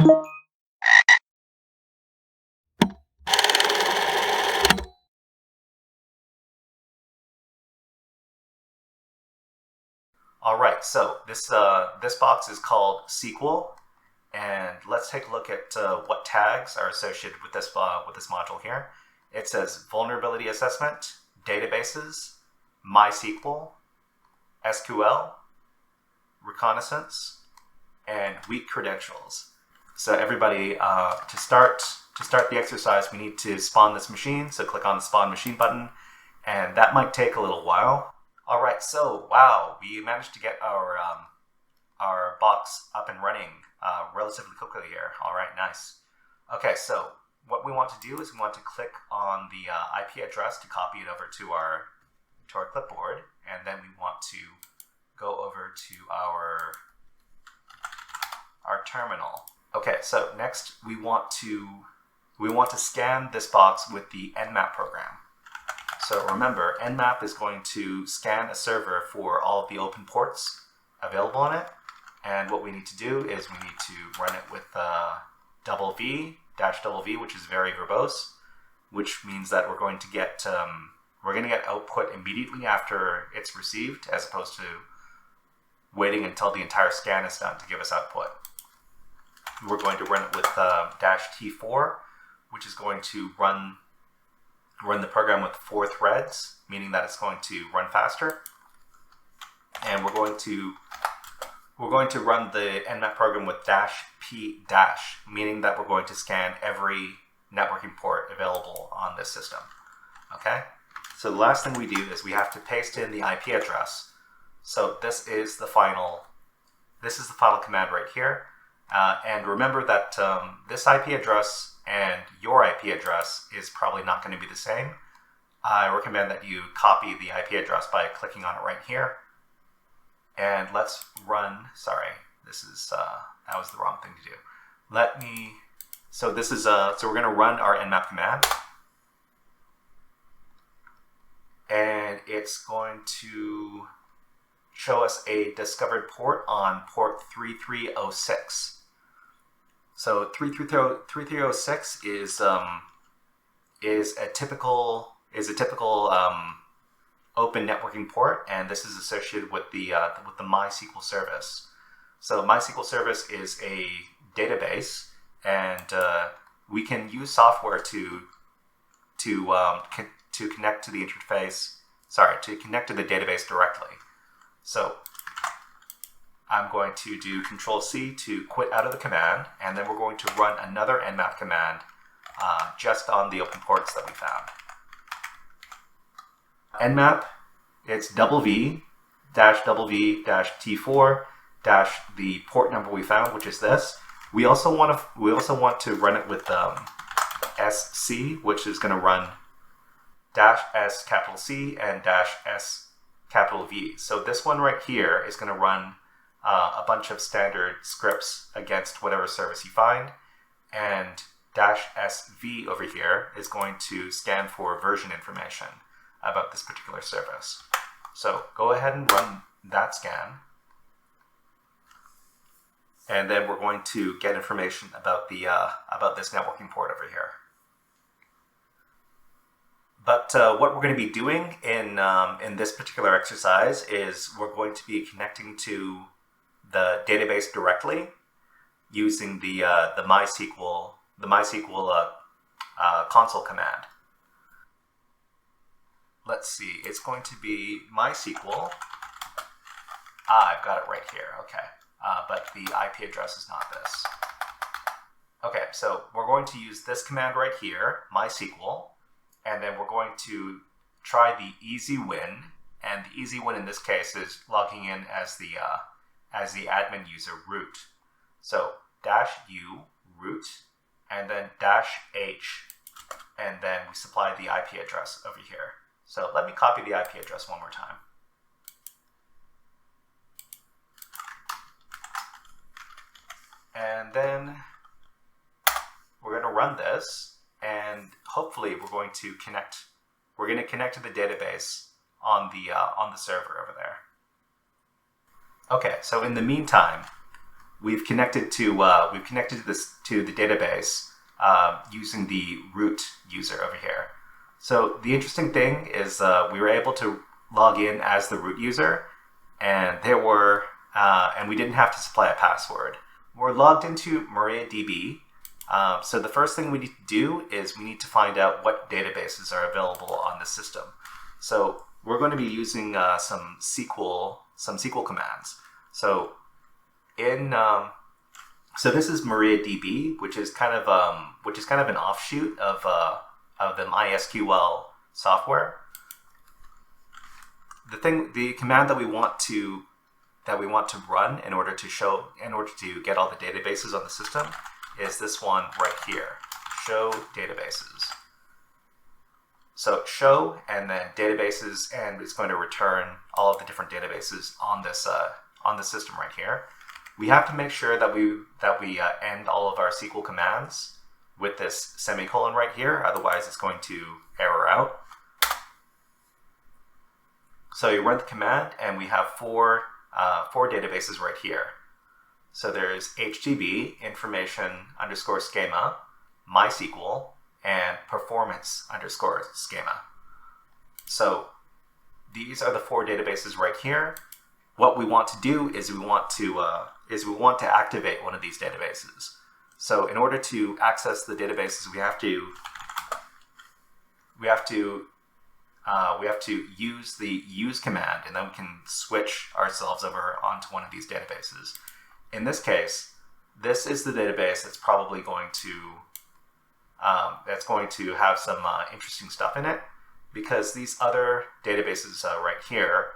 All right, so this box is called SQL, and let's take a look at what tags are associated with this module here. It says vulnerability assessment, databases, MySQL, SQL, reconnaissance, and weak credentials. So everybody, to start the exercise, we need to spawn this machine. So click on the Spawn Machine button, and that might take a little while. All right, so wow, we managed to get our box up and running relatively quickly here. All right, nice. Okay, so what we want to do is we want to click on the IP address to copy it over to our clipboard, and then we want to go over to our terminal. Okay, so next we want to scan this box with the Nmap program. So remember, Nmap is going to scan a server for all of the open ports available on it. And what we need to do is we need to run it with $V, which is very verbose, which means that we're going to get output immediately after it's received, as opposed to waiting until the entire scan is done to give us output. We're going to run it with -T4, which is going to run the program with 4 threads, meaning that it's going to run faster. And we're going to run the Nmap program with -P-, meaning that we're going to scan every networking port available on this system. Okay? So the last thing we do is we have to paste in the IP address. So this is the final command right here. And remember that this IP address and your IP address is probably not going to be the same. I recommend that you copy the IP address by clicking on it right here. And let's run, sorry, that was the wrong thing to do. So we're going to run our Nmap command. And it's going to show us a discovered port on port 3306. So 3306 is a typical open networking port, and this is associated with the MySQL service. So MySQL service is a database, and we can use software to connect to the interface. Sorry, to connect to the database directly. So I'm going to do Control-C to quit out of the command, and then we're going to run another Nmap command just on the open ports that we found. Nmap, it's $V, -T4, the port number we found, which is this. We also want to run it with SC, which is going to run -S_C and -S_V. So this one right here is going to run a bunch of standard scripts against whatever service you find, and -SV over here is going to scan for version information about this particular service. So go ahead and run that scan, and then we're going to get information about this networking port over here. But what we're going to be doing in this particular exercise is we're going to be connecting to the database directly using the MySQL console command. Let's see, it's going to be MySQL. I've got it right here. Okay, but the IP address is not this. Okay, so we're going to use this command right here, MySQL, and then we're going to try the easy win, and the easy win in this case is logging in as the admin user root. So -U root, and then -H, and then we supply the IP address over here. So let me copy the IP address one more time. And then we're going to run this, and hopefully we're going to connect to the database on the server over there. Okay, so in the meantime, we've connected to the database using the root user over here. So the interesting thing is we were able to log in as the root user, and and we didn't have to supply a password. We're logged into MariaDB. So the first thing we need to do is we need to find out what databases are available on the system. So we're going to be using some SQL commands. So so this is MariaDB, which is kind of an offshoot of the MySQL software. The command that we want to run in order to get all the databases on the system is this one right here, show databases. So show and then databases, and it's going to return all of the different databases on the system right here. We have to make sure that we end all of our SQL commands with this semicolon right here, otherwise it's going to error out. So you run the command, and we have four databases right here. So there's HTB, information underscore schema, MySQL, and performance underscore schema. So these are the four databases right here. What we want to do is we want to activate one of these databases. So in order to access the databases, we have to use the use command, and then we can switch ourselves over onto one of these databases. In this case, this is the database that's probably going to have some interesting stuff in it, because these other databases right here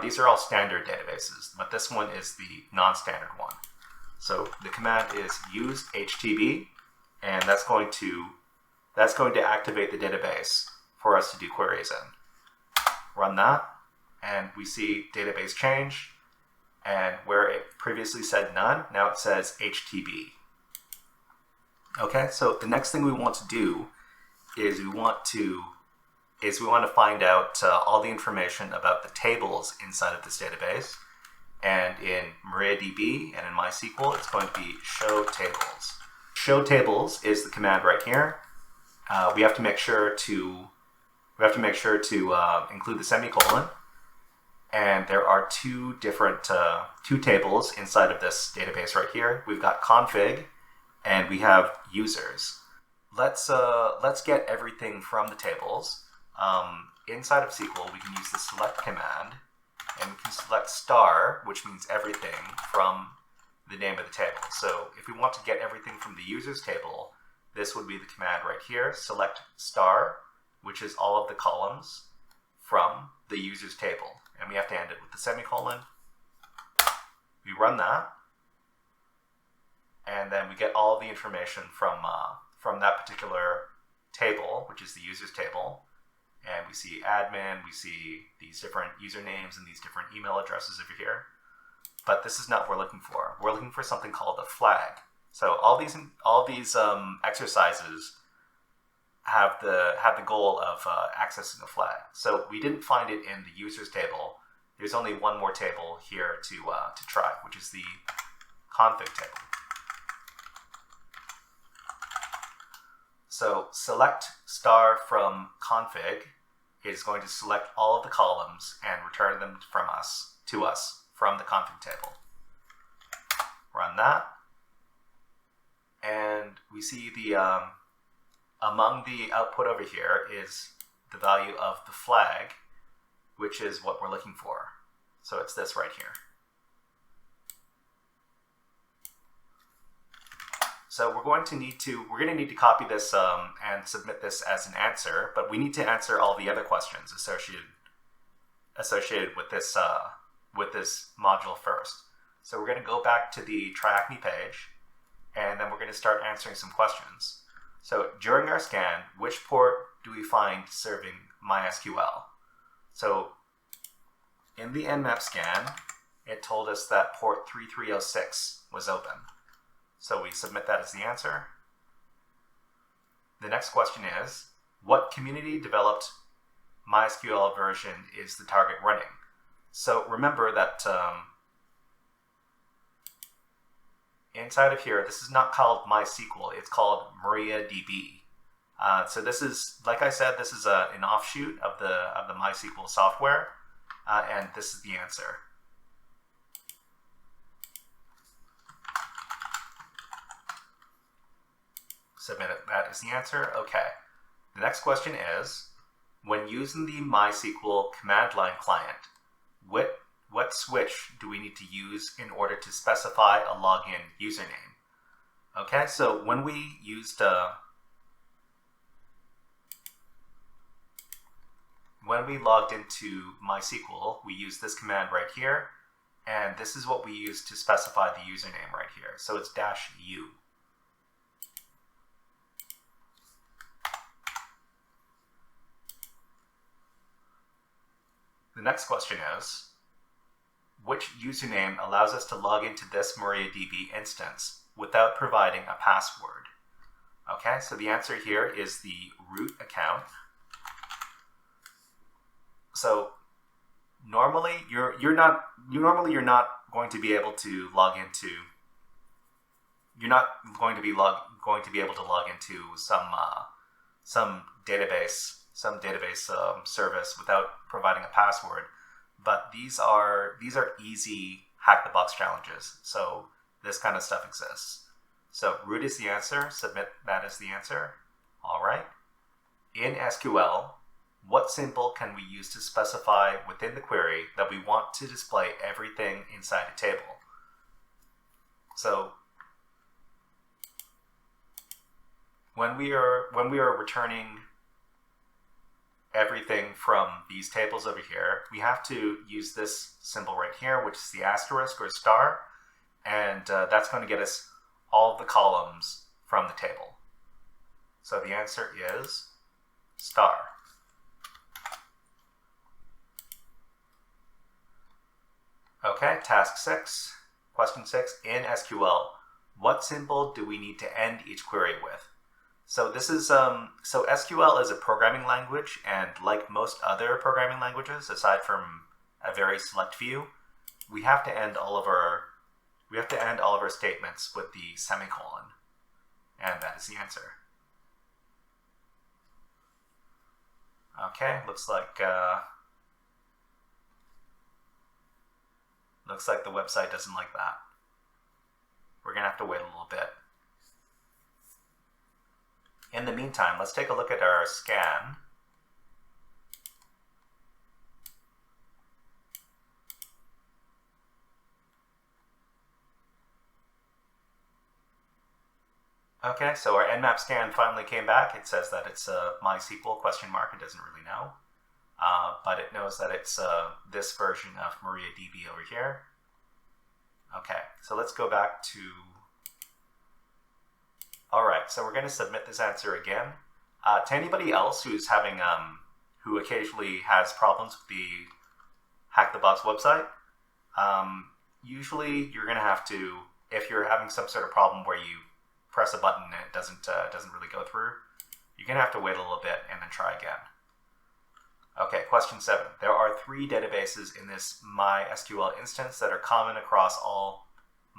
these are all standard databases, but this one is the non-standard one. So the command is use HTB, and that's going to activate the database for us to do queries in. Run that, and we see database change, and where it previously said none, now it says HTB. Okay, so the next thing we want to do is we want to find out all the information about the tables inside of this database. And in MariaDB and in MySQL, it's going to be show tables. Show tables is the command right here. We have to make sure to include the semicolon. And there are two tables inside of this database right here. We've got config, and we have users. Let's get everything from the tables. Inside of SQL, we can use the select command, and we can select star, which means everything, from the name of the table. So if we want to get everything from the users table, this would be the command right here, select star, which is all of the columns from the users table. And we have to end it with the semicolon. We run that, and then we get all the information from that particular table, which is the users table. And we see admin, we see these different usernames and these different email addresses over here. But this is not what we're looking for. We're looking for something called a flag. So all these exercises have the goal of accessing a flag. So we didn't find it in the users table. There's only one more table here to try, which is the config table. So select star from config is going to select all of the columns and return them to us from the config table. Run that, and we see among the output over here is the value of the flag, which is what we're looking for. So it's this right here. So we're going to need to copy this and submit this as an answer, but we need to answer all the other questions associated with this module first. So we're going to go back to the TryHackMe page, and then we're going to start answering some questions. So during our scan, which port do we find serving MySQL? So in the Nmap scan, it told us that port 3306 was open. So we submit that as the answer. The next question is, what community-developed MySQL version is the target running? So remember that inside of here, this is not called MySQL, it's called MariaDB. So this is, like I said, this is an offshoot of the MySQL software, and this is the answer. Submit it. That is the answer. Okay. The next question is, when using the MySQL command line client, what switch do we need to use in order to specify a login username? Okay, so when we used when we logged into MySQL, we used this command right here, and this is what we use to specify the username right here. So it's -u. The next question is, which username allows us to log into this MariaDB instance without providing a password? Okay, so the answer here is the root account. So normally you're not going to be able to log into able to log into some database service without providing a password. But these are easy hack the box challenges. So this kind of stuff exists. So root is the answer. Submit that as the answer. All right. In SQL, what symbol can we use to specify within the query that we want to display everything inside a table? So when we are returning everything from these tables over here, we have to use this symbol right here, which is the asterisk or star, and that's going to get us all of the columns from the table. So the answer is star. Okay, task 6, question 6, in SQL, what symbol do we need to end each query with? So this is so SQL is a programming language, and like most other programming languages, aside from a very select few, we have to end all of our statements with the semicolon, and that is the answer. Okay, looks like the website doesn't like that. We're gonna have to wait a little bit. In the meantime, let's take a look at our scan. Okay, so our Nmap scan finally came back. It says that it's a MySQL question mark. It doesn't really know, but it knows that it's this version of MariaDB over here. Okay, so let's go back to. All right, so we're going to submit this answer again. To anybody else who's having, who occasionally has problems with the Hack the Box website, usually you're going to have to, if you're having some sort of problem where you press a button and it doesn't really go through, you're going to have to wait a little bit and then try again. Okay, question 7. There are 3 databases in this MySQL instance that are common across all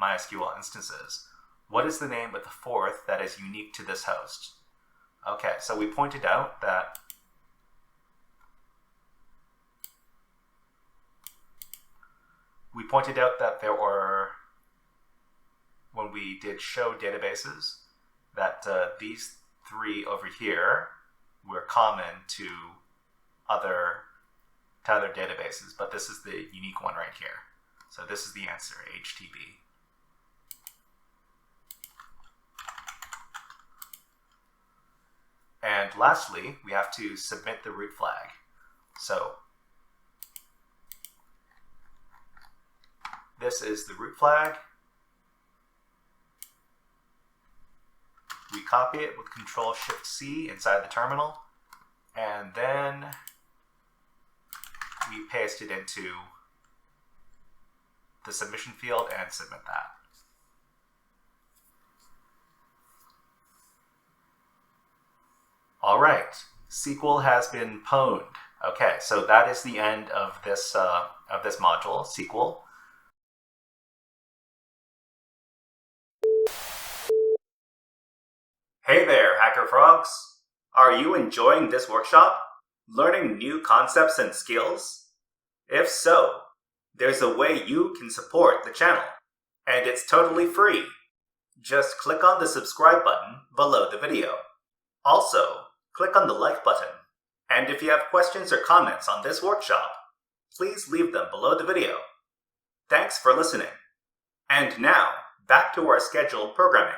MySQL instances. What is the name of the 4th that is unique to this host? Okay, so we pointed out that there were, when we did show databases, that these 3 over here were common to other databases, but this is the unique one right here. So this is the answer, HTB. And lastly, we have to submit the root flag. So this is the root flag. We copy it with Control-Shift-C inside the terminal, and then we paste it into the submission field and submit that. All right, SQL has been pwned. Okay, so that is the end of this module, SQL. Hey there, HackerFrogs! Are you enjoying this workshop? Learning new concepts and skills? If so, there's a way you can support the channel, and it's totally free. Just click on the subscribe button below the video. Also, click on the like button. And if you have questions or comments on this workshop, please leave them below the video. Thanks for listening. And now, back to our scheduled programming.